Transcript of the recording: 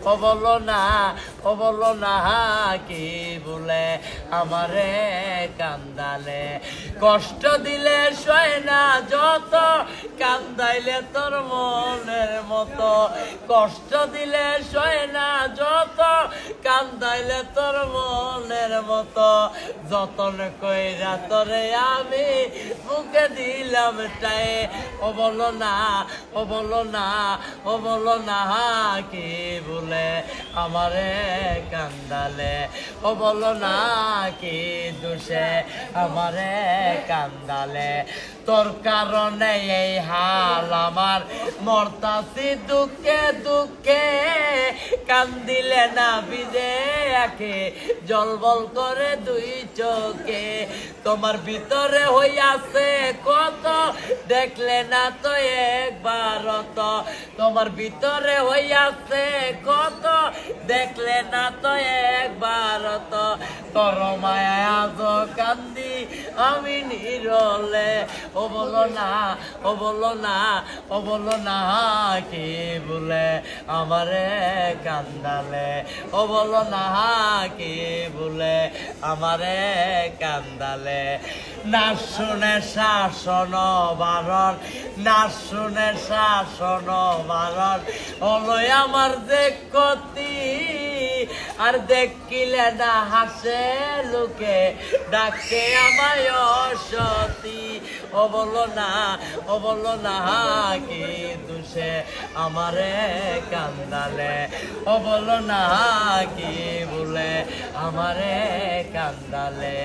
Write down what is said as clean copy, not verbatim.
ও বলো না কি বলে আমারে কান্দালে কষ্ট দিলে সয় না যত কান্দাইলে তোর মনের মতো কষ্ট দিলে সয় না যত কান্দাইলে তোর মনের মতো যতন কইরা তোরে আমি বুকে দিলাম টাই ও বলো না কি বলে আমারে কান্দালে ও বলো না কি দোষে আমারে কান্দালে তোর কারণে এই হাল আমার মরতাছি দুঃখে দুঃখে কান্দিলে না বিদে আঁখে জলবল করে দুই চোখে তোমার ভিতরে হইয়াছে কত দেখলে না তো একবার তো তোমার ভিতরে হইয়াছে কত দেখলে না তো একবার তো তোর মায়া আজ কান্দি আমি নিরলে ও বলো না কি বলে আমারে কান্দালে ও বলো না কি বলে আমারে কান্দালে না শুনে শাসন বারণ না শুনে শাসন বারণ হলো আমার যে ক্ষতি আর দেখিলে না হাসে লোকে ডাকে আমায় অসতী ও বলো না কি দোষে আমারে কান্দালে ও বলো না কি বলে আমারে কান্দালে